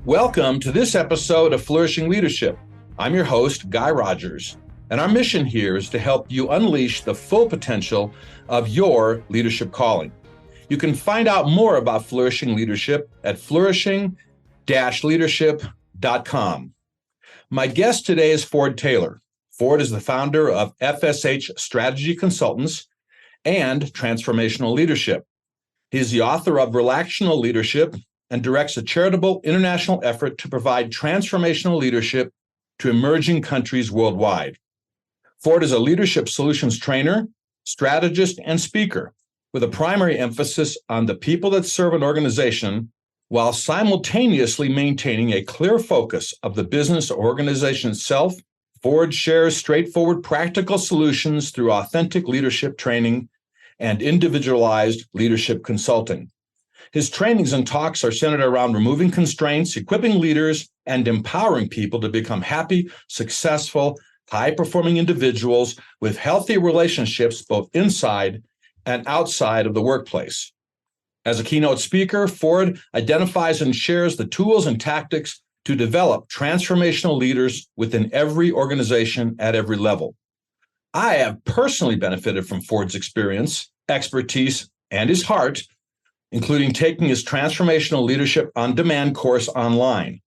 Welcome to this episode of Flourishing Leadership. I'm your host, Guy Rogers, and our mission here is to help you unleash the full potential of your leadership calling. You can find out more about Flourishing Leadership at flourishing-leadership.com. My guest today is Ford Taylor. Ford is the founder of FSH Strategy Consultants and Transformational Leadership. He is the author of Relational Leadership and directs a charitable international effort to provide transformational leadership to emerging countries worldwide. Ford is a leadership solutions trainer, strategist, and speaker with a primary emphasis on the people that serve an organization while simultaneously maintaining a clear focus of the business or organization itself. Ford shares straightforward practical solutions through authentic leadership training and individualized leadership consulting. His trainings and talks are centered around removing constraints, equipping leaders, and empowering people to become happy, successful, high-performing individuals with healthy relationships both inside and outside of the workplace. As a keynote speaker, Ford identifies and shares the tools and tactics to develop transformational leaders within every organization at every level. I have personally benefited from Ford's experience, expertise, and his heart, including taking his Transformational Leadership on Demand course online.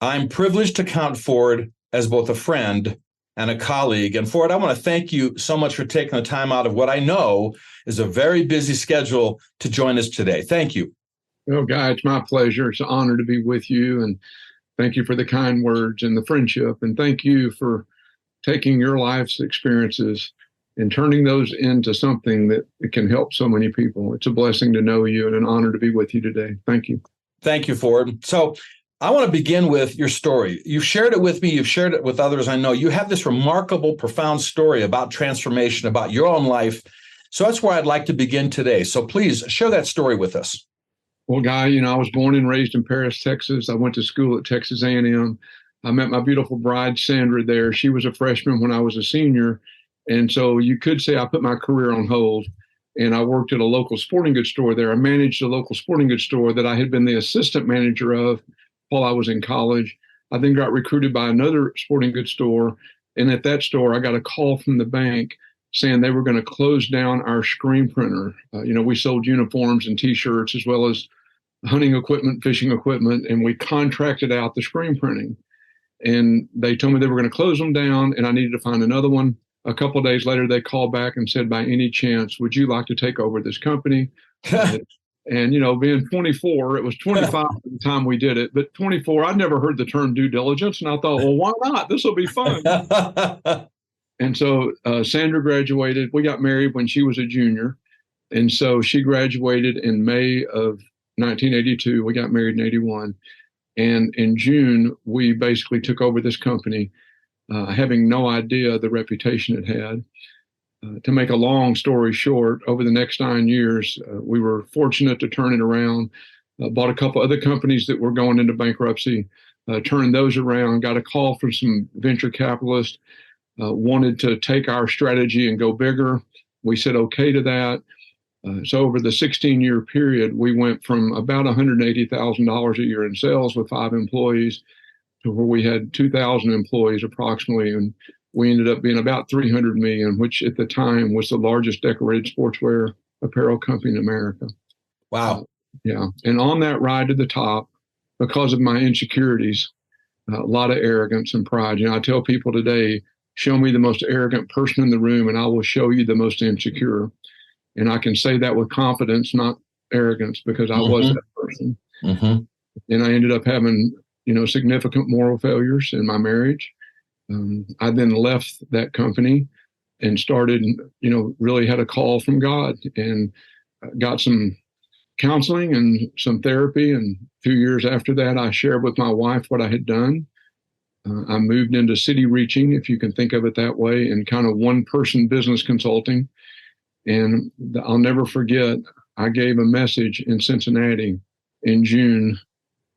I'm privileged to count Ford as both a friend and a colleague. And Ford, I want to thank you so much for taking the time out of what I know is a very busy schedule to join us today. Thank you. Well, Guy, it's my pleasure. It's an honor to be with you. And thank you for the kind words and the friendship. And thank you for taking your life's experiences and turning those into something that can help so many people. It's a blessing to know you and an honor to be with you today. Thank you. Thank you, Ford. So I want to begin with your story. You've shared it with me. You've shared it with others. I know you have this remarkable, profound story about transformation, about your own life. So that's where I'd like to begin today. So please share that story with us. Well, Guy, I was born and raised in Paris, Texas. I went to school at Texas A&M. I met my beautiful bride, Sandra, there. She was a freshman when I was a senior. And so you could say I put my career on hold, and I worked at a local sporting goods store there. I managed a local sporting goods store that I had been the assistant manager of while I was in college. I then got recruited by another sporting goods store. And at that store, I got a call from the bank saying they were going to close down our screen printer. We sold uniforms and T-shirts as well as hunting equipment, fishing equipment, and we contracted out the screen printing. And they told me they were going to close them down, and I needed to find another one. A couple of days later, they called back and said, by any chance, would you like to take over this company? And, being 24, it was 25 at the time we did it, but 24, I'd never heard the term due diligence. And I thought, well, why not? This will be fun. And so Sandra graduated. We got married when she was a junior. And so she graduated in May of 1982. We got married in 81. And in June, we basically took over this company. Having no idea the reputation it had. To make a long story short, over the next 9 years, we were fortunate to turn it around, bought a couple other companies that were going into bankruptcy, turned those around, got a call from some venture capitalists, wanted to take our strategy and go bigger. We said okay to that. So over the 16-year period, we went from about $180,000 a year in sales with 5 employees to where we had 2,000 employees approximately, and we ended up being about $300 million, which at the time was the largest decorated sportswear apparel company in America. Wow. Yeah. And on that ride to the top, because of my insecurities, a lot of arrogance and pride. I tell people today, show me the most arrogant person in the room, and I will show you the most insecure. And I can say that with confidence, not arrogance, because I was that person. And I ended up having significant moral failures in my marriage. I then left that company and started, really had a call from God and got some counseling and some therapy. And a few years after that, I shared with my wife what I had done. I moved into city reaching, if you can think of it that way, and kind of one-person business consulting. And I'll never forget, I gave a message in Cincinnati in June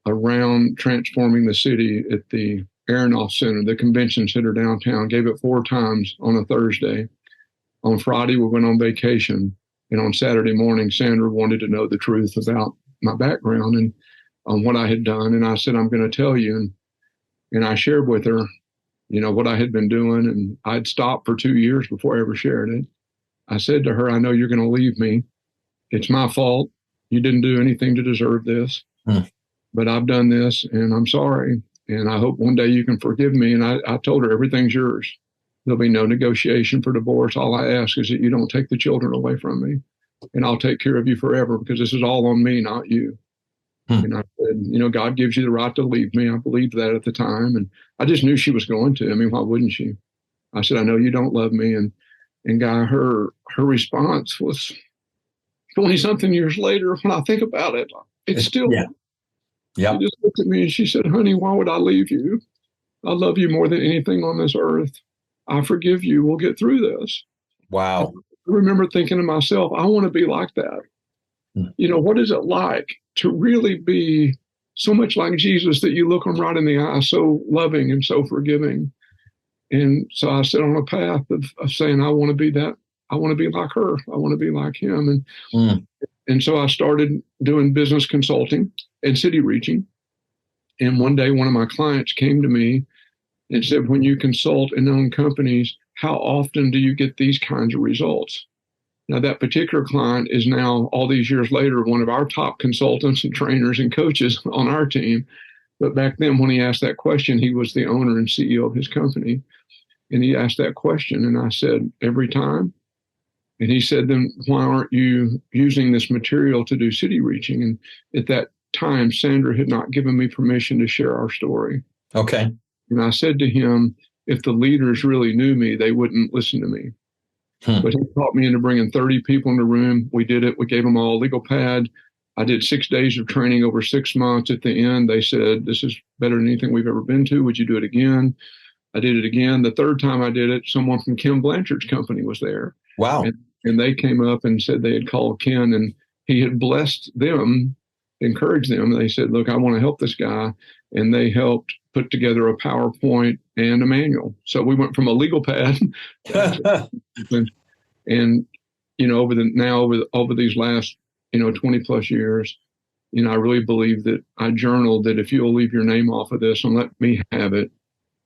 around transforming the city at the Aronoff Center, the convention center downtown. Gave it 4 times on a Thursday. On Friday, we went on vacation. And on Saturday morning, Sandra wanted to know the truth about my background. And on what I had done. And I said, I'm going to tell you. And I shared with her, what I had been doing. And I'd stopped for 2 years before I ever shared it. I said to her, I know you're going to leave me. It's my fault. You didn't do anything to deserve this, but I've done this and I'm sorry. And I hope one day you can forgive me. And I told her, everything's yours. There'll be no negotiation for divorce. All I ask is that you don't take the children away from me, and I'll take care of you forever, because this is all on me, not you. And I said, God gives you the right to leave me. I believed that at the time. And I just knew she was going to. I mean, why wouldn't she? I said, I know you don't love me. And Guy, her response was 20 something years later, when I think about it, it's still, She just looked at me and she said, honey, why would I leave you? I love you more than anything on this earth. I forgive you. We'll get through this. Wow. I remember thinking to myself, I want to be like that. What is it like to really be so much like Jesus that you look him right in the eye, so loving and so forgiving? And so I set on a path of saying, I want to be that. I want to be like her. I want to be like him. And so I started doing business consulting and city reaching. And one day, one of my clients came to me and said, when you consult and own companies, how often do you get these kinds of results? Now, that particular client is now, all these years later, one of our top consultants and trainers and coaches on our team. But back then, when he asked that question, he was the owner and CEO of his company. And he asked that question, and I said, every time. And he said, then why aren't you using this material to do city reaching? And at that time, Sandra had not given me permission to share our story. Okay. And I said to him, if the leaders really knew me, they wouldn't listen to me. But he taught me into bringing 30 people in the room. We did it. We gave them all a legal pad. I did 6 days of training over 6 months. At the end, they said, this is better than anything we've ever been to. Would you do it again? I did it again. The third time I did it, someone from Kim Blanchard's company was there. Wow. And they came up and said they had called Ken, and he had blessed them, encouraged them. They said, look, I want to help this guy. And they helped put together a PowerPoint and a manual. So we went from a legal pad and, over these last, 20 plus years, I really believe that I journaled that if you'll leave your name off of this and let me have it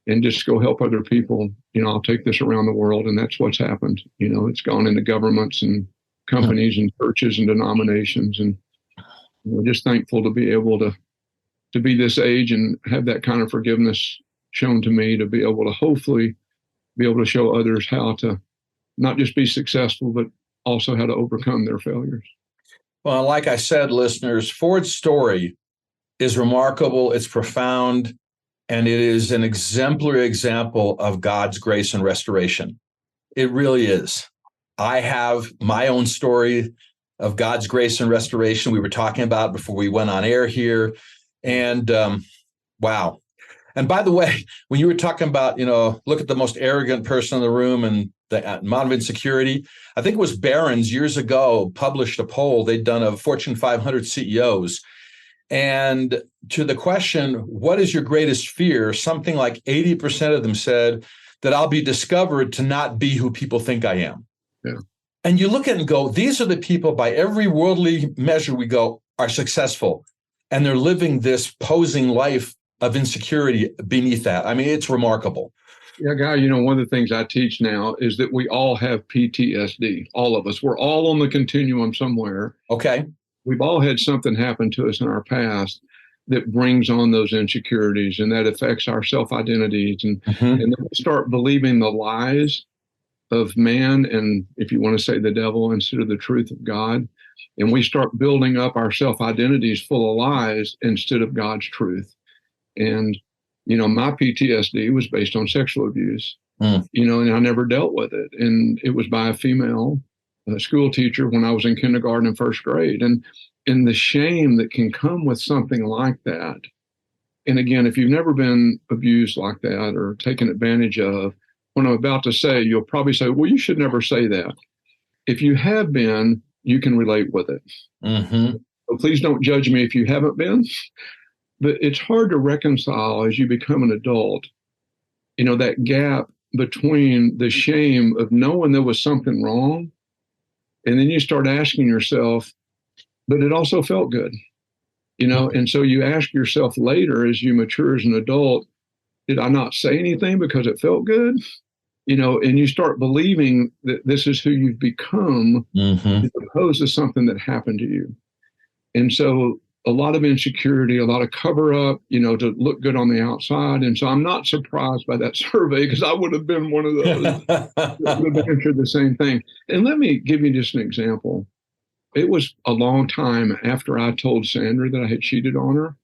and just go help other people, I'll take this around the world. And that's what's happened. It's gone into governments and companies and churches and denominations. And we're just thankful to be able to be this age and have that kind of forgiveness shown to me, to be able to hopefully be able to show others how to not just be successful, but also how to overcome their failures. Well, like I said, listeners, Ford's story is remarkable. It's profound, and it is an exemplary example of God's grace and restoration. It really is. I have my own story of God's grace and restoration we were talking about before we went on air here. And wow. And by the way, when you were talking about, look at the most arrogant person in the room and the amount of insecurity, I think it was Barron's years ago published a poll they'd done of Fortune 500 CEOs. And to the question, what is your greatest fear? Something like 80% of them said that I'll be discovered to not be who people think I am. Yeah. And you look at it and go, these are the people by every worldly measure we go are successful. And they're living this posing life of insecurity beneath that. I mean, it's remarkable. Yeah, Guy, one of the things I teach now is that we all have PTSD, all of us. We're all on the continuum somewhere. Okay. We've all had something happen to us in our past that brings on those insecurities, and that affects our self-identities. And then we start believing the lies of man, and if you want to say the devil, instead of the truth of God. And we start building up our self-identities full of lies instead of God's truth. And, my PTSD was based on sexual abuse, and I never dealt with it. And it was by a female school teacher when I was in kindergarten and first grade. And the shame that can come with something like that. And again, if you've never been abused like that or taken advantage of, what I'm about to say, you'll probably say, well, you should never say that. If you have been, you can relate with it. So please don't judge me if you haven't been. But it's hard to reconcile as you become an adult, that gap between the shame of knowing there was something wrong. And then you start asking yourself, but it also felt good. And so you ask yourself later as you mature as an adult, did I not say anything because it felt good? And you start believing that this is who you've become Mm-hmm. as opposed to something that happened to you. And so a lot of insecurity, a lot of cover up, to look good on the outside. And so I'm not surprised by that survey because I would have been one of those that would have answered the same thing. And let me give you just an example. It was a long time after I told Sandra that I had cheated on her.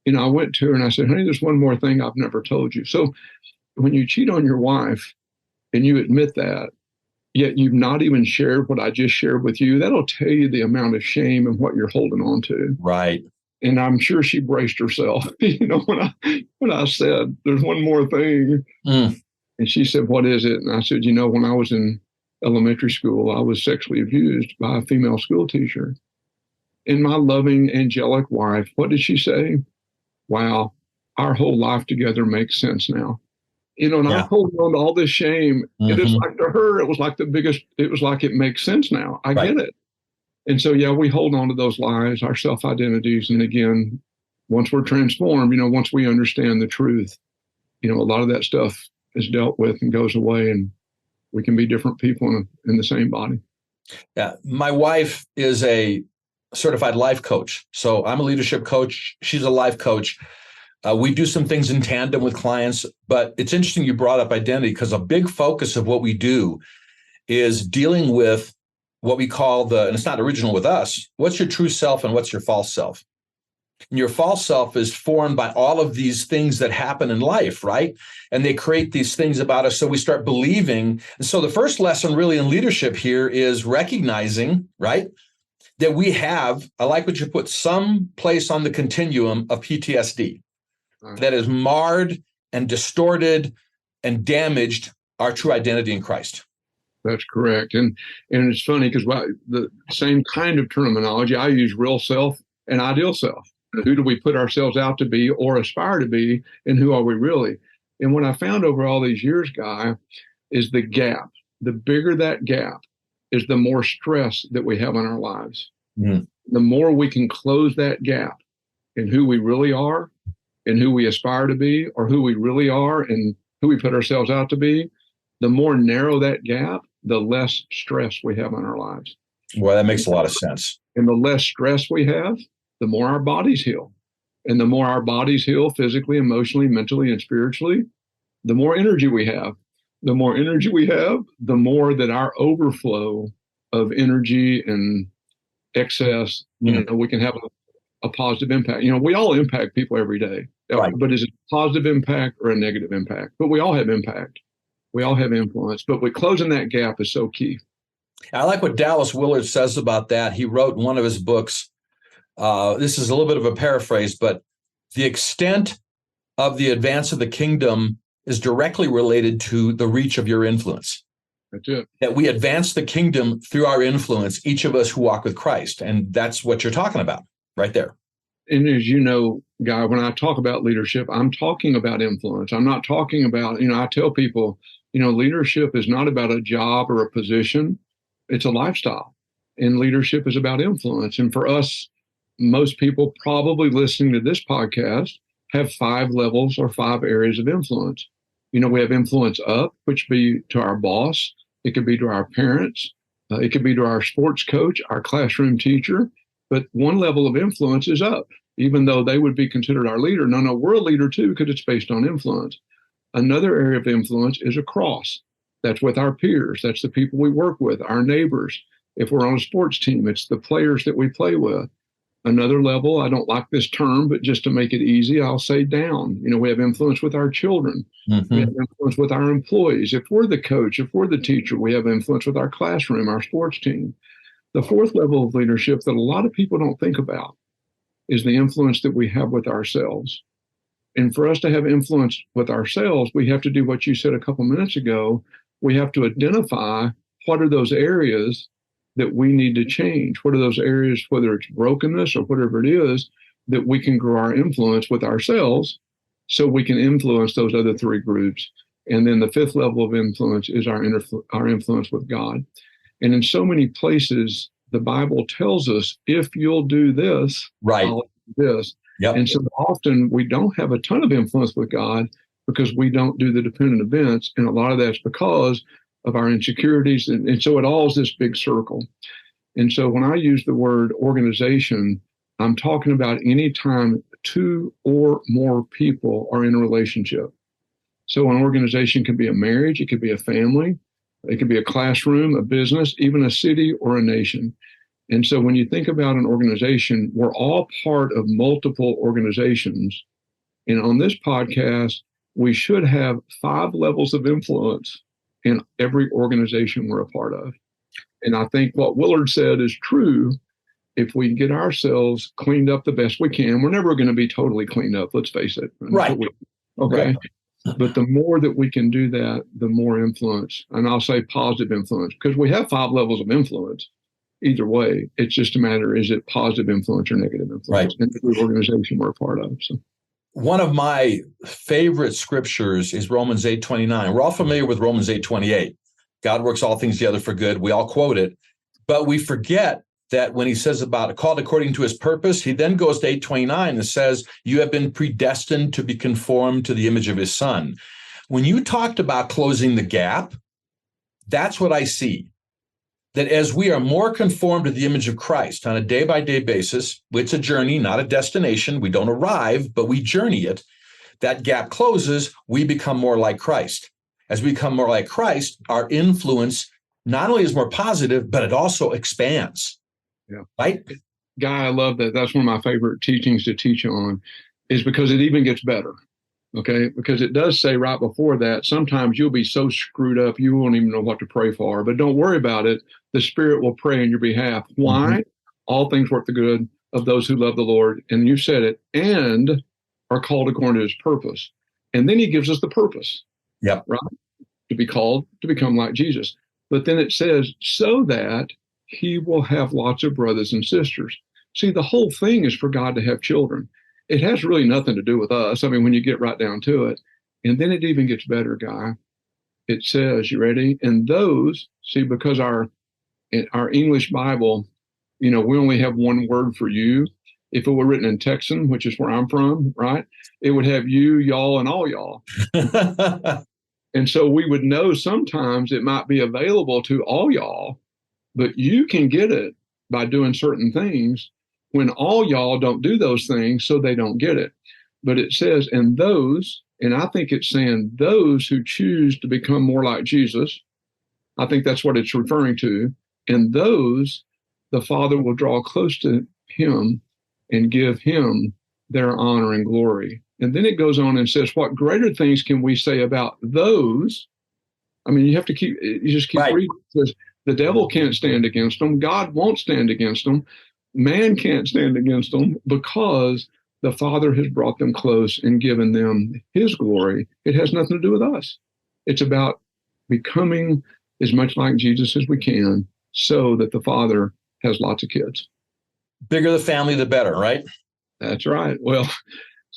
I went to her and I said, honey, there's one more thing I've never told you. So when you cheat on your wife and you admit that, yet you've not even shared what I just shared with you, that'll tell you the amount of shame and what you're holding on to. Right. And I'm sure she braced herself, when I said, there's one more thing. Mm. And she said, what is it? And I said, when I was in elementary school, I was sexually abused by a female school teacher. And my loving, angelic wife, what did she say? Wow, our whole life together makes sense now. And Yeah. I'm holding on to all this shame. Mm-hmm. It is like to her, it was like it makes sense now. I Right. get it. And so, yeah, we hold on to those lies, our self-identities. And again, once we're transformed, once we understand the truth, a lot of that stuff is dealt with and goes away, and we can be different people in the same body. Yeah. My wife is a certified life coach. So I'm a leadership coach. She's a life coach. We do some things in tandem with clients, but it's interesting you brought up identity because a big focus of what we do is dealing with what we call and it's not original with us, what's your true self and what's your false self? And your false self is formed by all of these things that happen in life, right? And they create these things about us. So we start believing. And so the first lesson really in leadership here is recognizing, right, that we have, I like what you put, some place on the continuum of PTSD that has marred and distorted and damaged our true identity in Christ. That's correct. And it's funny because the same kind of terminology, I use real self and ideal self. Who do we put ourselves out to be or aspire to be, and who are we really? And what I found over all these years, Guy, is the gap. The bigger that gap is, the more stress that we have in our lives. Mm. The more we can close that gap in who we really are and who we aspire to be, or who we really are and who we put ourselves out to be, the more narrow that gap, the less stress we have in our lives. Well, that makes a lot of sense. And the less stress we have, the more our bodies heal. And the more our bodies heal physically, emotionally, mentally, and spiritually, the more energy we have. The more energy we have, the more that our overflow of energy and excess, we can have a positive impact. We all impact people every day, right? But is it a positive impact or a negative impact? But we all have impact. We all have influence, but closing that gap is so key. I like what Dallas Willard says about that. He wrote in one of his books, this is a little bit of a paraphrase, but the extent of the advance of the kingdom is directly related to the reach of your influence. That's it. That we advance the kingdom through our influence, each of us who walk with Christ. And that's what you're talking about right there. And as you know, Guy, when I talk about leadership, I'm talking about influence. I'm not talking about, I tell people, leadership is not about a job or a position. It's a lifestyle. And leadership is about influence. And for us, most people probably listening to this podcast have 5 levels or 5 areas of influence. We have influence up, which be to our boss. It could be to our parents. It could be to our sports coach, our classroom teacher. But one level of influence is up, even though they would be considered our leader. No, we're a leader too, because it's based on influence. Another area of influence is across. That's with our peers. That's the people we work with, our neighbors. If we're on a sports team, it's the players that we play with. Another level, I don't like this term, but just to make it easy, I'll say down. We have influence with our children. Mm-hmm. We have influence with our employees. If we're the coach, if we're the teacher, we have influence with our classroom, our sports team. The 4th level of leadership that a lot of people don't think about is the influence that we have with ourselves. And for us to have influence with ourselves, we have to do what you said a couple minutes ago. We have to identify what are those areas that we need to change. What are those areas, whether it's brokenness or whatever it is, that we can grow our influence with ourselves so we can influence those other 3 groups. And then the 5th level of influence is our influence with God. And in so many places, the Bible tells us, if you'll do this, right, I'll this. Yep. And so often we don't have a ton of influence with God because we don't do the dependent events. And a lot of that's because of our insecurities. And so it all is this big circle. And so when I use the word organization, I'm talking about any time two or more people are in a relationship. So an organization can be a marriage, it could be a family, it could be a classroom, a business, even a city or a nation. And so when you think about an organization, we're all part of multiple organizations. And on this podcast, we should have 5 levels of influence in every organization we're a part of. And I think what Willard said is true. If we get ourselves cleaned up the best we can, we're never going to be totally cleaned up, let's face it. Right. Okay. Right. But the more that we can do that, the more influence, and I'll say positive influence, because we have 5 levels of influence. Either way, it's just a matter, is it positive influence or negative influence? Right. In the organization we're a part of. So. One of my favorite scriptures is Romans 8:29. We're all familiar with Romans 8:28. God works all things together for good. We all quote it, but we forget that when he says about called according to his purpose, he then goes to 8:29 and says, you have been predestined to be conformed to the image of his son. When you talked about closing the gap, that's what I see. That as we are more conformed to the image of Christ on a day-by-day basis, it's a journey, not a destination. We don't arrive, but we journey it. That gap closes, we become more like Christ. As we become more like Christ, our influence not only is more positive, but it also expands. Yeah. Right? Guy, I love that. That's one of my favorite teachings to teach on, is because it even gets better. Okay, because it does say right before that, sometimes you'll be so screwed up, you won't even know what to pray for. But don't worry about it. The Spirit will pray on your behalf. Why? Mm-hmm. All things work the good of those who love the Lord. And you said it, and are called according to his purpose. And then he gives us the purpose. Yep. Right? To be called to become like Jesus. But then it says, so that he will have lots of brothers and sisters. See, the whole thing is for God to have children. It has really nothing to do with us. I mean, when you get right down to it. And then it even gets better, Guy. It says, you ready? And those, see, because our English Bible, we only have one word for you. If it were written in Texan, which is where I'm from, right? It would have you, y'all, and all y'all. And so we would know sometimes it might be available to all y'all, but you can get it by doing certain things when all y'all don't do those things, so they don't get it. But it says, and those, and I think it's saying those who choose to become more like Jesus, I think that's what it's referring to, and those the Father will draw close to him and give him their honor and glory. And then it goes on and says, what greater things can we say about those? I mean, you just keep right. reading. It says, the devil can't stand against them. God won't stand against them. Man can't stand against them because the Father has brought them close and given them his glory. It has nothing to do with us. It's about becoming as much like Jesus as we can so that the Father has lots of kids. Bigger the family, the better, right? That's right. Well,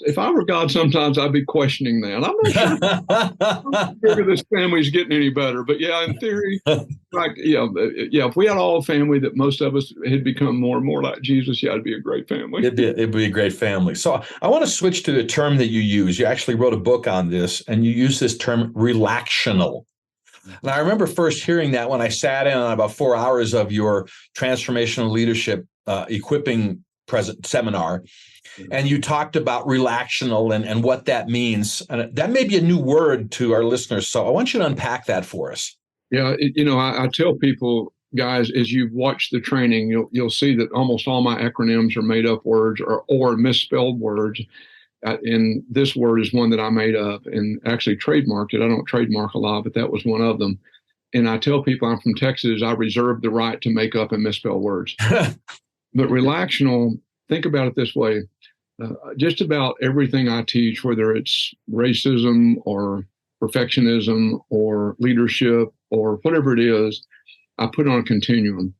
if I were God, sometimes I'd be questioning that. I'm not sure this family's getting any better. But yeah, in theory, if we had all a family that most of us had become more and more like Jesus, yeah, it'd be a great family. It'd be a great family. So I want to switch to the term that you use. You actually wrote a book on this, and you use this term relactional. And I remember first hearing that when I sat in on about 4 hours of your transformational leadership equipping seminar. And you talked about relactional and what that means. And that may be a new word to our listeners. So I want you to unpack that for us. Yeah, I tell people, guys, as you watch the training, you'll see that almost all my acronyms are made up words or misspelled words. And this word is one that I made up and actually trademarked it. I don't trademark a lot, but that was one of them. And I tell people I'm from Texas. I reserve the right to make up and misspell words. But relactional, think about it this way. Just about everything I teach, whether it's racism or perfectionism or leadership or whatever it is, I put on a continuum.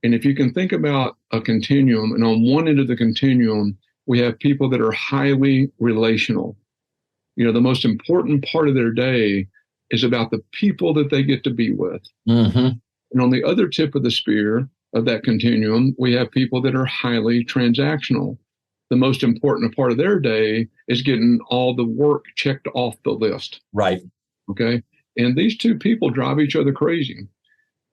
And if you can think about a continuum, and on one end of the continuum, we have people that are highly relational. The most important part of their day is about the people that they get to be with. Mm-hmm. And on the other tip of the spear of that continuum, we have people that are highly transactional. the most important part of their day is getting all the work checked off the list. Right. Okay. And these two people drive each other crazy.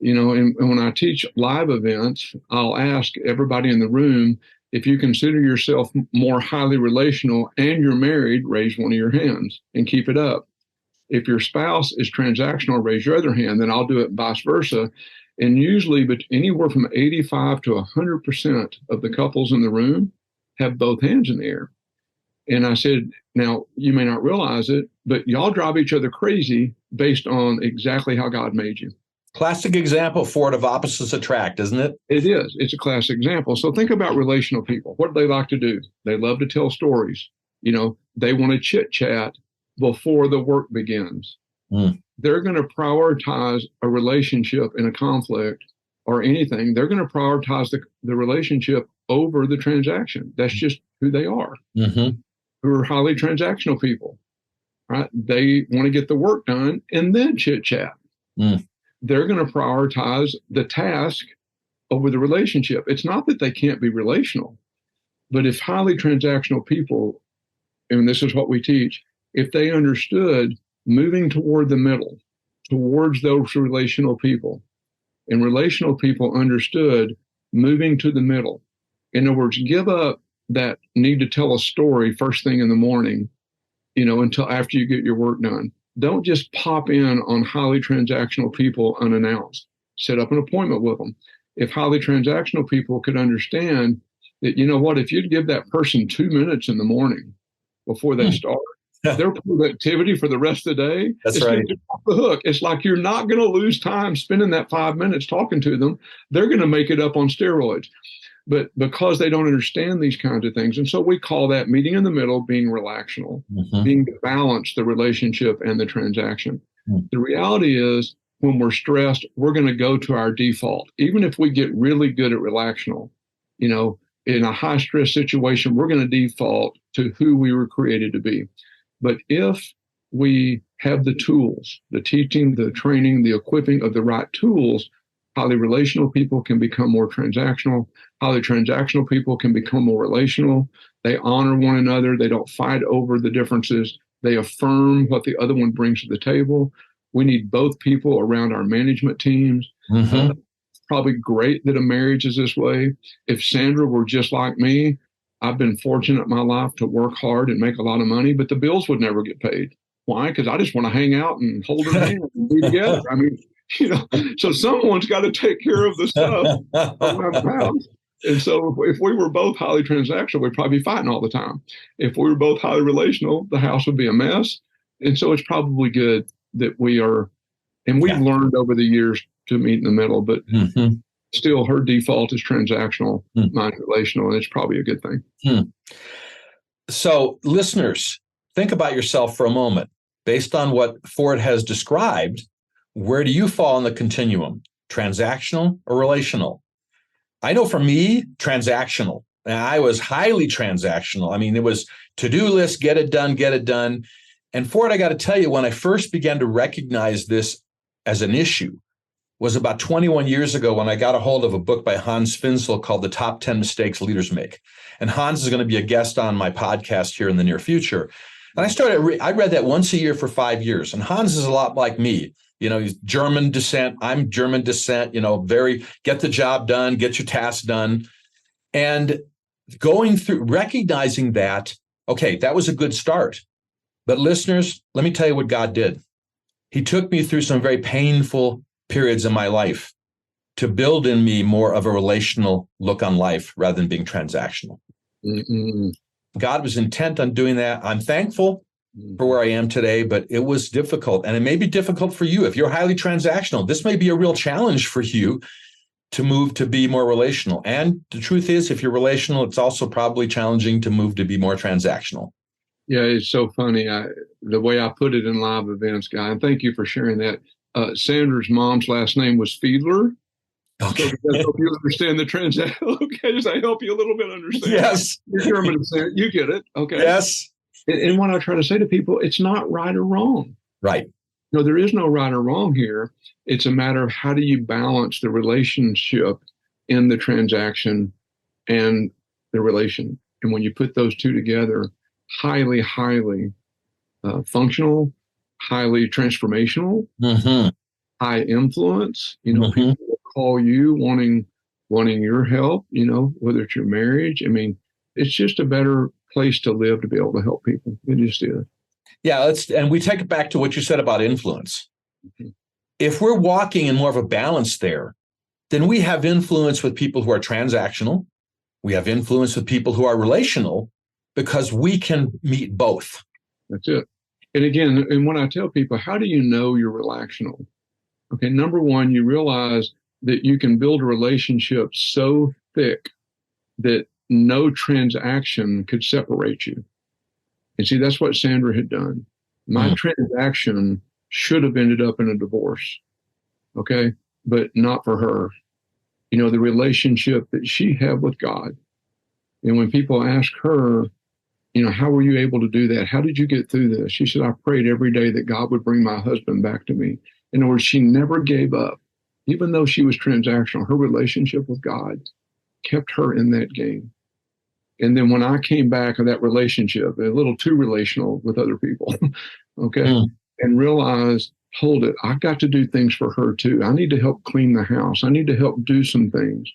And when I teach live events, I'll ask everybody in the room, if you consider yourself more highly relational and you're married, raise one of your hands and keep it up. If your spouse is transactional, raise your other hand. Then I'll do it vice versa. And usually, but anywhere from 85 to 100% of the couples in the room have both hands in the air. And I said, now, you may not realize it, but y'all drive each other crazy based on exactly how God made you. Classic example, Ford, of opposites attract, isn't it? It is. It's a classic example. So think about relational people. What do they like to do? They love to tell stories. They want to chit chat before the work begins. They're going to prioritize a relationship in a conflict or anything. They're going to prioritize the relationship over the transaction. That's just who they are. Who are highly transactional people, right? They want to get the work done and then chit chat. They're going to prioritize the task over the relationship. It's not that they can't be relational, but if highly transactional people, and this is what we teach, if they understood moving toward the middle, towards those relational people, and relational people understood moving to the middle. In other words, give up that need to tell a story first thing in the morning, until after you get your work done. Don't just pop in on highly transactional people unannounced. Set up an appointment with them. If highly transactional people could understand that, if you'd give that person 2 minutes in the morning before they start, their productivity for the rest of the day is right. going to be off the hook. It's like you're not going to lose time spending that 5 minutes talking to them. They're going to make it up on steroids. But because they don't understand these kinds of things. And so we call that meeting in the middle, being relational, being to balance the relationship and the transaction. The reality is, when we're stressed, we're going to go to our default. Even if we get really good at relational, in a high stress situation, we're going to default to who we were created to be. But if we have the tools, the teaching, the training, the equipping of the right tools, highly relational people can become more transactional. Highly transactional people can become more relational. They honor one another. They don't fight over the differences. They affirm what the other one brings to the table. We need both people around our management teams. Probably great that a marriage is this way. If Sandra were just like me, I've been fortunate in my life to work hard and make a lot of money, but the bills would never get paid. Why? Because I just want to hang out and hold her hand and be together. I mean, so someone's got to take care of the stuff around the house. And so if we were both highly transactional, we'd probably be fighting all the time. If we were both highly relational, the house would be a mess. And so it's probably good that we are, and we've learned over the years to meet in the middle, but still her default is transactional, mine relational, and it's probably a good thing. So listeners, think about yourself for a moment. Based on what Ford has described, where do you fall in the continuum? Transactional or relational? I know for me, transactional. And I was highly transactional. I mean, it was to-do list, get it done, get it done. And Ford, I got to tell you, when I first began to recognize this as an issue was about 21 years ago when I got a hold of a book by Hans Finzel called The Top 10 Mistakes Leaders Make. And Hans is going to be a guest on my podcast here in the near future. And I read that once a year for 5 years. And Hans is a lot like me. He's German descent. I'm German descent, very get the job done, get your tasks done. And going through, recognizing that, okay, that was a good start. But listeners, let me tell you what God did. He took me through some very painful periods in my life to build in me more of a relational look on life rather than being transactional. God was intent on doing that. I'm thankful for where I am today, but it was difficult. And it may be difficult for you. If you're highly transactional, this may be a real challenge for you to move to be more relational. And the truth is, if you're relational, it's also probably challenging to move to be more transactional. Yeah, it's so funny. The way I put it in live events, Guy, and thank you for sharing that. Sandra's mom's last name was Fiedler. Okay. So does that help you understand the transaction? Okay, does that help you a little bit understand? Yes. You're German, you get it. Okay. Yes. And what I try to say to people, it's not right or wrong. Right. No, there is no right or wrong here. It's a matter of how do you balance the relationship in the transaction and the relation. And when you put those two together, highly, highly functional, highly transformational, Mm-hmm. high influence. Mm-hmm. People will call you wanting your help, whether it's your marriage. I mean, it's just a better place to live to be able to help people. It just is. Yeah, and we take it back to what you said about influence. Mhm. If we're walking in more of a balance there, then we have influence with people who are transactional. We have influence with people who are relational because we can meet both. That's it. And again, and when I tell people, how do you know you're relational? Okay, number one, you realize that you can build a relationship so thick that no transaction could separate you. And see, that's what Sandra had done. My transaction should have ended up in a divorce, okay, but not for her. The relationship that she had with God. And when people ask her, how were you able to do that? How did you get through this? She said, I prayed every day that God would bring my husband back to me. In other words, she never gave up. Even though she was transactional, her relationship with God kept her in that game. And then when I came back of that relationship, a little too relational with other people, okay, and realized, hold it, I've got to do things for her too. I need to help clean the house. I need to help do some things.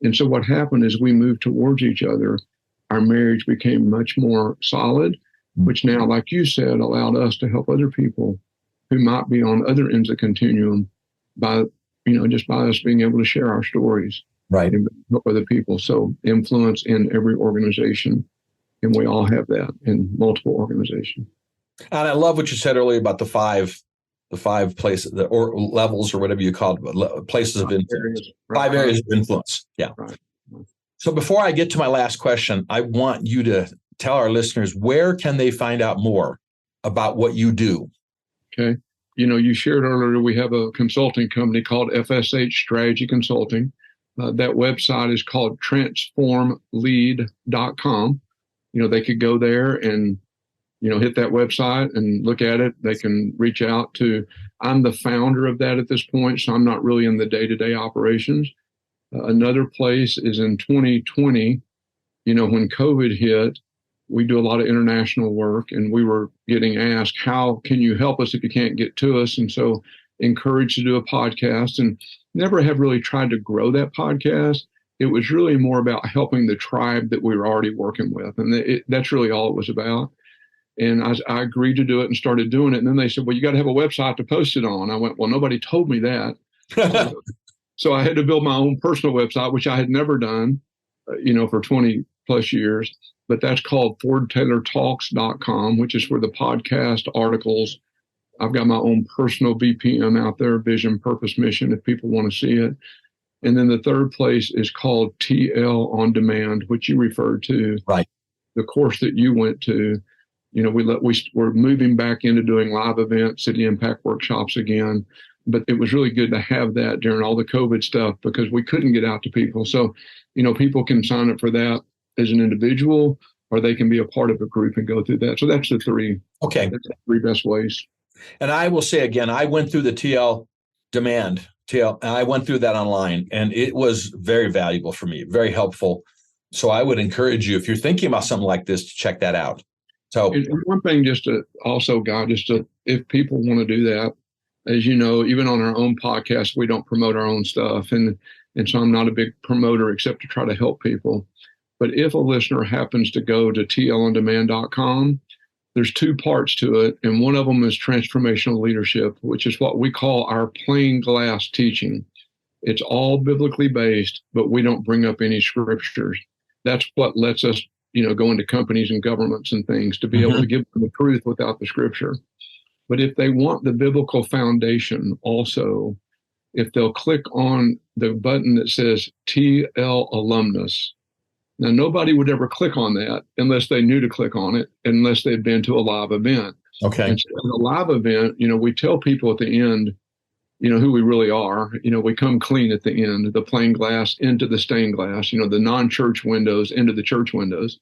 And so what happened is we moved towards each other. Our marriage became much more solid, which now, like you said, allowed us to help other people who might be on other ends of the continuum by, just by us being able to share our stories. Right. And help other people. So influence in every organization. And we all have that in multiple organizations. And I love what you said earlier about the five places, or levels, or whatever you call it, places of influence. Five areas of influence. Yeah. Right. So before I get to my last question, I want you to tell our listeners, where can they find out more about what you do? Okay. You shared earlier, we have a consulting company called FSH Strategy Consulting. That website is called transformlead.com. They could go there and, hit that website and look at it. They can reach out to, I'm the founder of that at this point, so I'm not really in the day-to-day operations. Another place is in 2020, when COVID hit, we do a lot of international work, and we were getting asked, how can you help us if you can't get to us? And so encouraged to do a podcast, and never have really tried to grow that podcast. It was really more about helping the tribe that we were already working with. And that's really all it was about. And I agreed to do it and started doing it. And then they said, well, you got to have a website to post it on. I went, well, nobody told me that. So I had to build my own personal website, which I had never done, for 20 plus years. But that's called FordTaylorTalks.com, which is for the podcast articles. I've got my own personal BPM out there, vision, purpose, mission, if people want to see it. And then the third place is called TL On Demand, which you referred to. Right. The course that you went to, we're moving back into doing live events, City Impact workshops again. But it was really good to have that during all the COVID stuff because we couldn't get out to people. So, people can sign up for that as an individual, or they can be a part of a group and go through that. So that's the three. Okay. That's the three best ways. And I will say again, I went through the TL, and I went through that online, and it was very valuable for me, very helpful. So I would encourage you, if you're thinking about something like this, to check that out. So and one thing, if people want to do that, as you know, even on our own podcast, we don't promote our own stuff. And so I'm not a big promoter except to try to help people. But if a listener happens to go to tlondemand.com, there's two parts to it. And one of them is transformational leadership, which is what we call our plain glass teaching. It's all biblically based, but we don't bring up any scriptures. That's what lets us, go into companies and governments and things to be able to give them the truth without the scripture. But if they want the biblical foundation also, if they'll click on the button that says TL Alumnus, now nobody would ever click on that unless they knew to click on it, unless they'd been to a live event. Okay. And so in a live event, we tell people at the end, who we really are. We come clean at the end, the plain glass into the stained glass, the non-church windows into the church windows.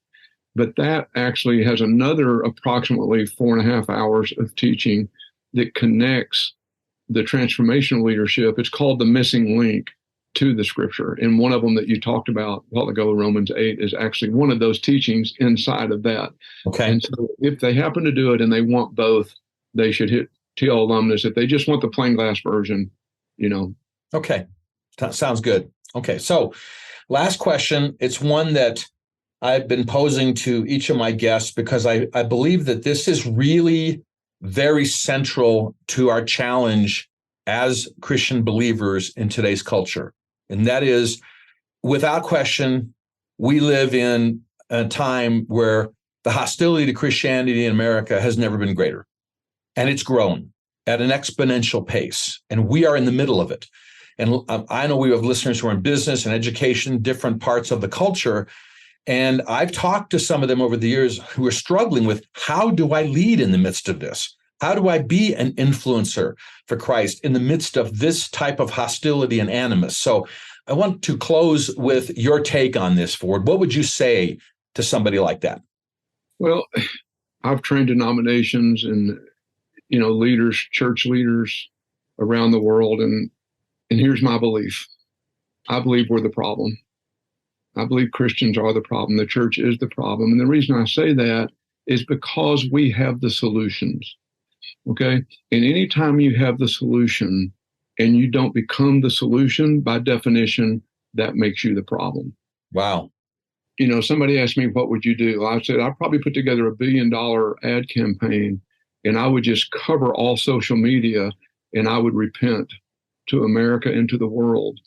But that actually has another approximately 4.5 hours of teaching that connects the transformational leadership. It's called the missing link. to the scripture. And one of them that you talked about a while ago, Romans 8, is actually one of those teachings inside of that. Okay. And so if they happen to do it and they want both, they should hit TL alumnus. If they just want the plain glass version, Okay. Sounds good. Okay. So last question. It's one that I've been posing to each of my guests because I believe that this is really very central to our challenge as Christian believers in today's culture. And that is, without question, we live in a time where the hostility to Christianity in America has never been greater. And it's grown at an exponential pace. And we are in the middle of it. And I know we have listeners who are in business and education, different parts of the culture. And I've talked to some of them over the years who are struggling with, how do I lead in the midst of this? How do I be an influencer for Christ in the midst of this type of hostility and animus? So I want to close with your take on this, Ford. What would you say to somebody like that? Well, I've trained denominations and, leaders, church leaders around the world. And here's my belief. I believe we're the problem. I believe Christians are the problem. The church is the problem. And the reason I say that is because we have the solutions. Okay. And anytime you have the solution and you don't become the solution, by definition, that makes you the problem. Wow. Somebody asked me, what would you do? I said, I'd probably put together $1 billion ad campaign, and I would just cover all social media, and I would repent to America and to the world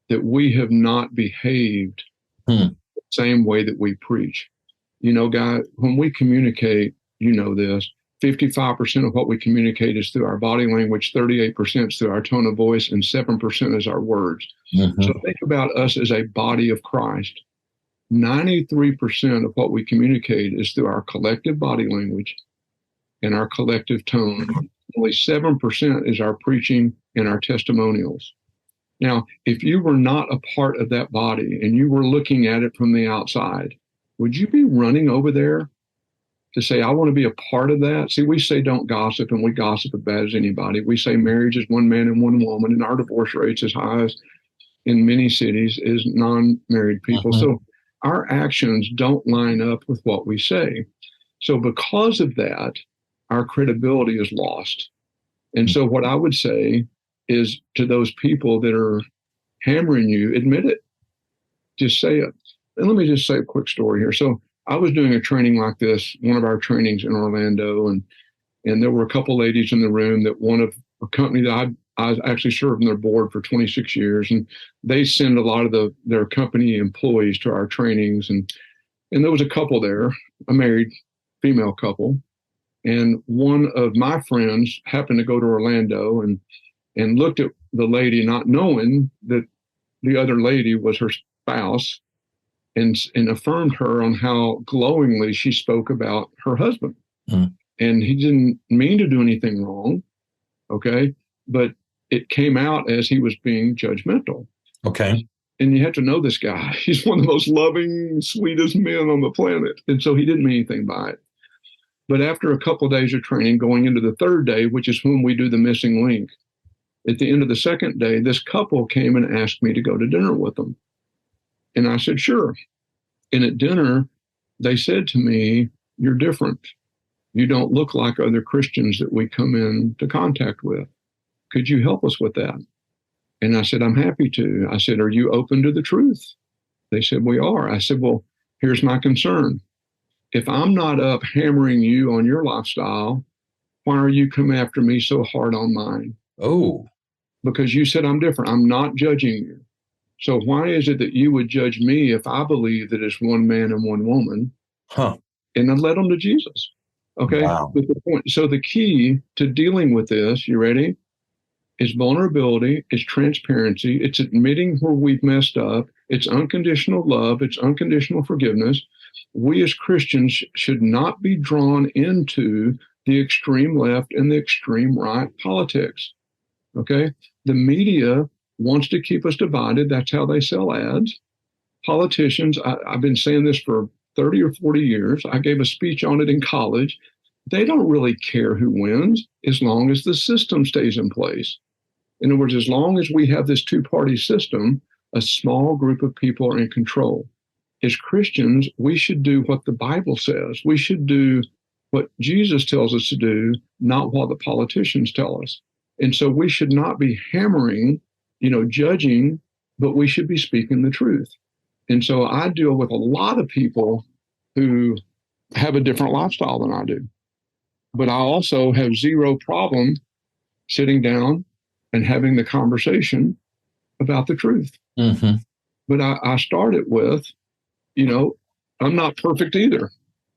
that we have not behaved the same way that we preach. Guy, when we communicate, this, 55% of what we communicate is through our body language, 38% is through our tone of voice, and 7% is our words. Mm-hmm. So think about us as a body of Christ. 93% of what we communicate is through our collective body language and our collective tone. Only 7% is our preaching and our testimonials. Now, if you were not a part of that body and you were looking at it from the outside, would you be running over there to say, I want to be a part of that? See, we say don't gossip, and we gossip as bad as anybody. We say marriage is one man and one woman, and our divorce rate's as high as in many cities is non-married people. Uh-huh. So our actions don't line up with what we say. So because of that, our credibility is lost. And so what I would say is to those people that are hammering you, admit it. Just say it. And let me just say a quick story here. So I was doing a training like this, one of our trainings in Orlando, and there were a couple ladies in the room that one of a company that I actually served on their board for 26 years, and they send a lot of their company employees to our trainings. And there was a couple there, a married female couple. And one of my friends happened to go to Orlando and looked at the lady, not knowing that the other lady was her spouse, and affirmed her on how glowingly she spoke about her husband. Mm. And he didn't mean to do anything wrong, okay? But it came out as he was being judgmental. Okay. And you have to know this guy. He's one of the most loving, sweetest men on the planet. And so he didn't mean anything by it. But after a couple of days of training, going into the third day, which is when we do the missing link, at the end of the second day, this couple came and asked me to go to dinner with them. And I said, sure. And at dinner, they said to me, you're different. You don't look like other Christians that we come into contact with. Could you help us with that? And I said, I'm happy to. I said, are you open to the truth? They said, we are. I said, well, here's my concern. If I'm not up hammering you on your lifestyle, why are you coming after me so hard on mine? Oh. Because you said I'm different. I'm not judging you. So why is it that you would judge me if I believe that it's one man and one woman? Huh. And then led them to Jesus. Okay. Wow. But the point. So the key to dealing with this, you ready? Is vulnerability, it's transparency, it's admitting where we've messed up, it's unconditional love, it's unconditional forgiveness. We as Christians should not be drawn into the extreme left and the extreme right politics. Okay? The media wants to keep us divided. That's how they sell ads. Politicians, I've been saying this for 30 or 40 years. I gave a speech on it in college. They don't really care who wins as long as the system stays in place. In other words, as long as we have this two-party system, A small group of people are in control. As Christians, we should do what the Bible says. We should do what Jesus tells us to do, not what the politicians tell us. And so we should not be hammering, judging, but we should be speaking the truth. And so I deal with a lot of people who have a different lifestyle than I do. But I also have zero problem sitting down and having the conversation about the truth. Mm-hmm. But I started with, I'm not perfect either.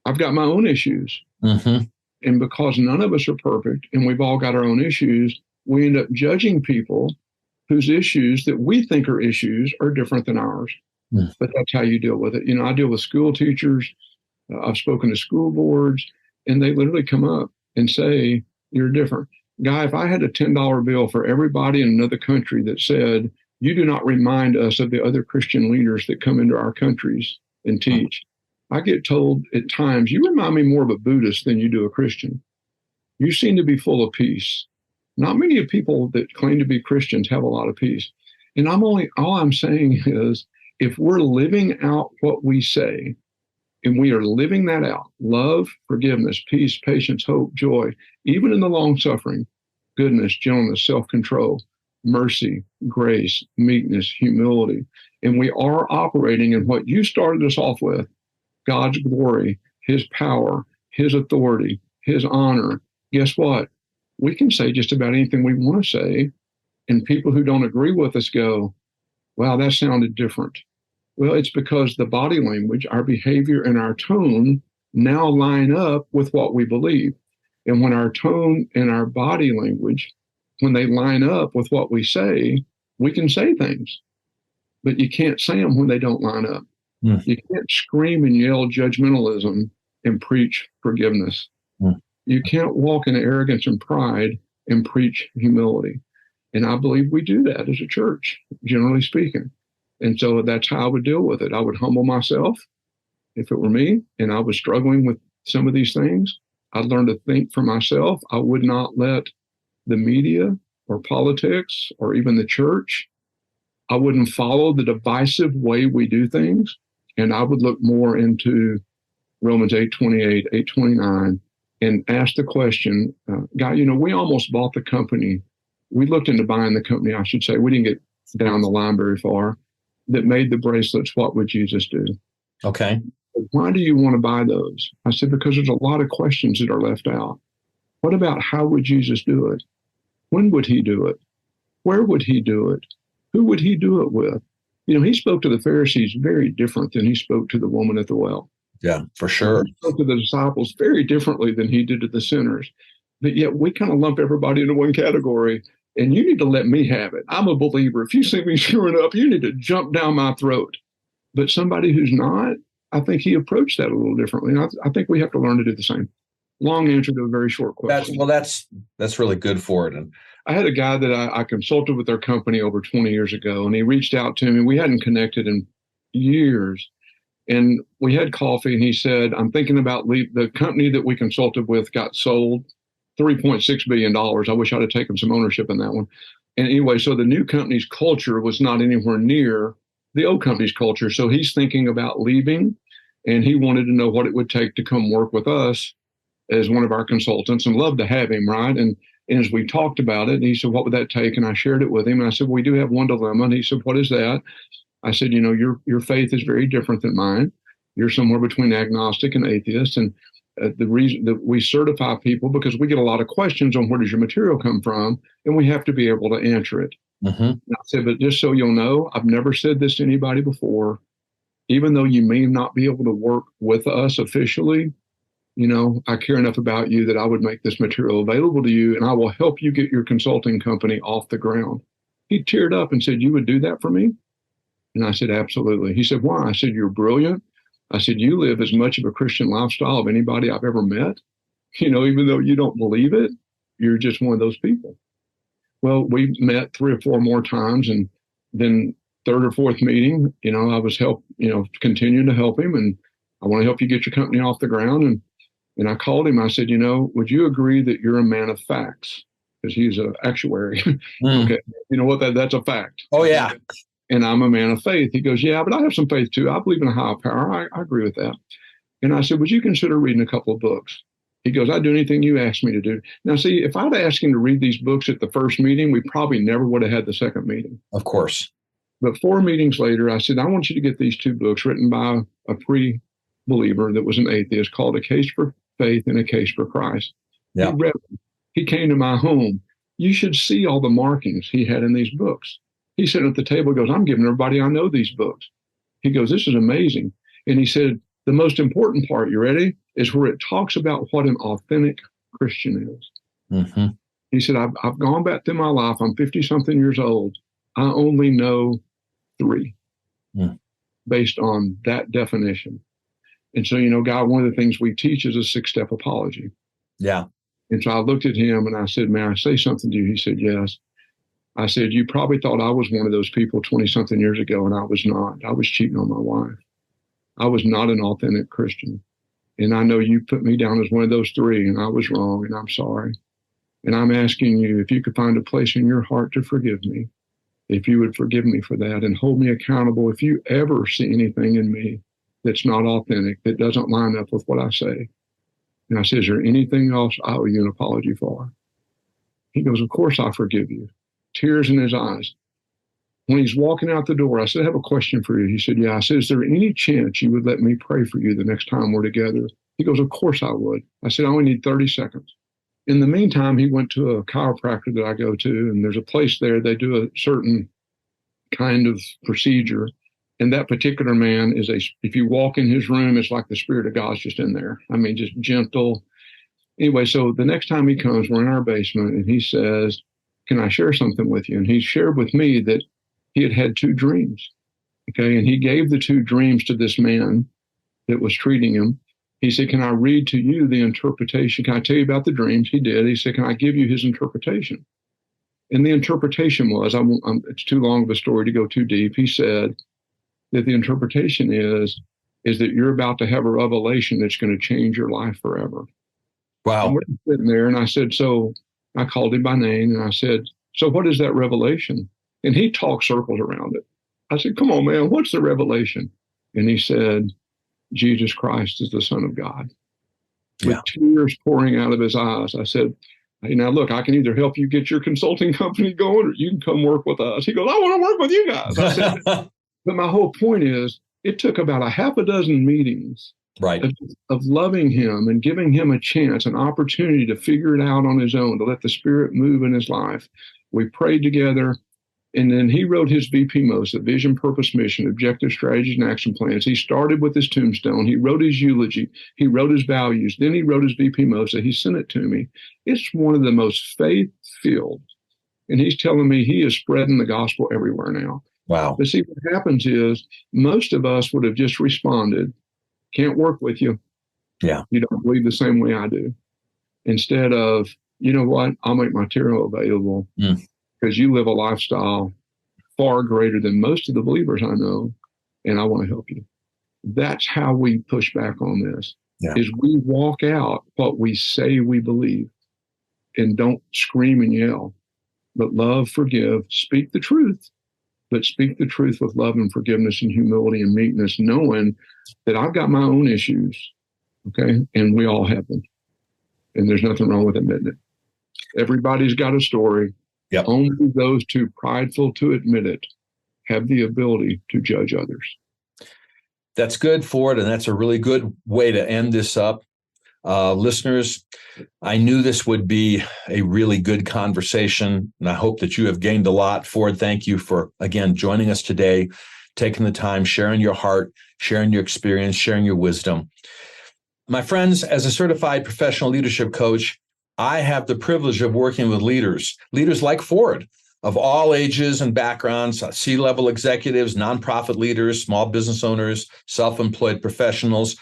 I've got my own issues. Mm-hmm. And because none of us are perfect and we've all got our own issues, we end up judging people whose issues that we think are issues are different than ours. Mm. But that's how you deal with it. I deal with school teachers. I've spoken to school boards, and they literally come up and say, you're different. Guy, if I had a $10 bill for everybody in another country that said, you do not remind us of the other Christian leaders that come into our countries and teach, I get told at times, you remind me more of a Buddhist than you do a Christian. You seem to be full of peace. Not many of people that claim to be Christians have a lot of peace. And all I'm saying is, if we're living out what we say, and we are living that out, love, forgiveness, peace, patience, hope, joy, even in the long suffering, goodness, gentleness, self-control, mercy, grace, meekness, humility, and we are operating in what you started us off with, God's glory, his power, his authority, his honor, guess what? We can say just about anything we want to say, and people who don't agree with us go, wow, that sounded different. Well, it's because the body language, our behavior, and our tone now line up with what we believe. And when our tone and our body language, when they line up with what we say, we can say things. But you can't say them when they don't line up. Mm. You can't scream and yell judgmentalism and preach forgiveness. Mm. You can't walk in arrogance and pride and preach humility. And I believe we do that as a church, generally speaking. And so that's how I would deal with it. I would humble myself if it were me and I was struggling with some of these things. I'd learn to think for myself. I would not let the media or politics or even the church, I wouldn't follow the divisive way we do things. And I would look more into Romans 8:28, 8:29, and ask the question, God, we almost bought the company. We looked into buying the company, I should say. We didn't get down the line very far. That made the bracelets. What would Jesus do? Okay. Why do you want to buy those? I said, because there's a lot of questions that are left out. What about how would Jesus do it? When would he do it? Where would he do it? Who would he do it with? He spoke to the Pharisees very different than he spoke to the woman at the well. Yeah, for sure. He spoke to the disciples very differently than he did to the sinners. But yet we kind of lump everybody into one category. And you need to let me have it. I'm a believer. If you see me screwing up, you need to jump down my throat. But somebody who's not, I think he approached that a little differently. And I think we have to learn to do the same. Long answer to a very short question. That's really good for it. And I had a guy that I consulted with their company over 20 years ago, and he reached out to me. We hadn't connected in years. And we had coffee, and he said, I'm thinking about the company that we consulted with got sold. $3.6 billion. I wish I'd have taken some ownership in that one. And anyway, so the new company's culture was not anywhere near the old company's culture. So he's thinking about leaving, and he wanted to know what it would take to come work with us as one of our consultants, and love to have him, right? And as we talked about it, and he said, what would that take? And I shared it with him. And I said, well, we do have one dilemma. And he said, what is that? I said, your faith is very different than mine. You're somewhere between agnostic and atheist. And the reason that we certify people, because we get a lot of questions on where does your material come from, and we have to be able to answer it. Mm-hmm. I said, but just so you'll know, I've never said this to anybody before. Even though you may not be able to work with us officially, I care enough about you that I would make this material available to you, and I will help you get your consulting company off the ground. He teared up and said, you would do that for me? And I said, absolutely. He said, why? I said, you're brilliant. I said, you live as much of a Christian lifestyle of anybody I've ever met. Even though you don't believe it, you're just one of those people. Well, we met 3 or 4 more times, and then third or fourth meeting, I was continuing to help him, and I want to help you get your company off the ground. And I called him. I said, would you agree that you're a man of facts? Because he's an actuary. Okay. You know what? That's a fact. Oh, yeah. and I'm a man of faith. He goes, yeah, but I have some faith too. I believe in a higher power. I agree with that. And I said, would you consider reading a couple of books? He goes, I'd do anything you asked me to do. Now, see, if I'd asked him to read these books at the first meeting, we probably never would have had the second meeting. Of course. But 4 meetings later, I said, I want you to get these 2 books written by a pre-believer that was an atheist called A Case for Faith and A Case for Christ. Yeah. He read them. He came to my home. You should see all the markings he had in these books. He sat at the table, goes, I'm giving everybody I know these books. He goes, this is amazing. And he said, the most important part, you ready, is where it talks about what an authentic Christian is. Mm-hmm. He said, I've gone back through my life. I'm 50-something years old. I only know 3 based on that definition. And so, God, one of the things we teach is a 6-step apology. Yeah. And so I looked at him and I said, may I say something to you? He said, yes. I said, you probably thought I was one of those people 20-something years ago, and I was not. I was cheating on my wife. I was not an authentic Christian. And I know you put me down as one of those 3, and I was wrong, and I'm sorry. And I'm asking you, if you could find a place in your heart to forgive me, if you would forgive me for that and hold me accountable if you ever see anything in me that's not authentic, that doesn't line up with what I say. And I said, is there anything else I owe you an apology for? He goes, of course I forgive you. Tears in his eyes. When he's walking out the door, I said, I have a question for you. He said, yeah. I said, is there any chance you would let me pray for you the next time we're together? He goes, of course I would. I said, I only need 30 seconds. In the meantime, he went to a chiropractor that I go to, and there's a place there, they do a certain kind of procedure. And that particular man if you walk in his room, it's like the Spirit of God's just in there. I mean, just gentle. Anyway, so the next time he comes, we're in our basement, and he says, can I share something with you? And he shared with me that he had 2 dreams. Okay. And he gave the 2 dreams to this man that was treating him. He said, can I read to you the interpretation? Can I tell you about the dreams? He did. He said, can I give you his interpretation? And the interpretation was, it's too long of a story to go too deep. He said that the interpretation is that you're about to have a revelation that's going to change your life forever. Wow. And we're sitting there, and I said, so I called him by name, and I said, so what is that revelation? And he talked circles around it. I said, come on, man, what's the revelation? And he said, Jesus Christ is the Son of God. With tears pouring out of his eyes. I said, hey, now look, I can either help you get your consulting company going, or you can come work with us. He goes, I want to work with you guys. I said, but my whole point is, it took about a half a dozen meetings of loving him and giving him a chance, an opportunity to figure it out on his own, to let the Spirit move in his life. We prayed together. And then he wrote his VPMOs, the vision, purpose, mission, objective, strategies, and action plans. He started with his tombstone. He wrote his eulogy. He wrote his values. Then he wrote his VPMOs. So he sent it to me. It's one of the most faith-filled. And he's telling me he is spreading the gospel everywhere now. Wow. But see, what happens is most of us would have just responded, can't work with you. Yeah. You don't believe the same way I do. Instead of, you know what, I'll make my material available. Because you live a lifestyle far greater than most of the believers I know, and I want to help you. That's how we push back on this, is we walk out what we say we believe and don't scream and yell, but love, forgive, speak the truth, but speak the truth with love and forgiveness and humility and meekness, knowing that I've got my own issues, okay, and we all have them, and there's nothing wrong with admitting it. Everybody's got a story. Yep. Only those too prideful to admit it have the ability to judge others. That's good, Ford, and that's a really good way to end this up. Listeners, I knew this would be a really good conversation, and I hope that you have gained a lot. Ford, thank you for, again, joining us today, taking the time, sharing your heart, sharing your experience, sharing your wisdom. My friends, as a certified professional leadership coach, I have the privilege of working with leaders like Ford, of all ages and backgrounds, C-level executives, nonprofit leaders, small business owners, self-employed professionals.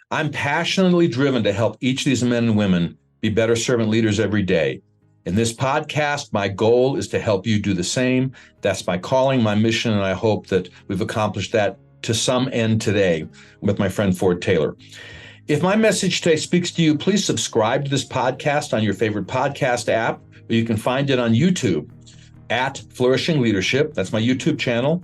I'm passionately driven to help each of these men and women be better servant leaders every day. In this podcast, my goal is to help you do the same. That's my calling, my mission, and I hope that we've accomplished that to some end today with my friend Ford Taylor. If my message today speaks to you, please subscribe to this podcast on your favorite podcast app, or you can find it on YouTube. at Flourishing Leadership. That's my YouTube channel.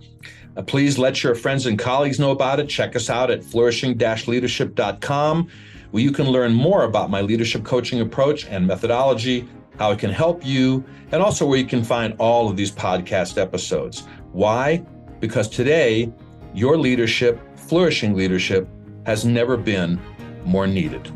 Please let your friends and colleagues know about it. Check us out at flourishing-leadership.com, where you can learn more about my leadership coaching approach and methodology, how it can help you, and also where you can find all of these podcast episodes. Why? Because today, your leadership, flourishing leadership, has never been more needed.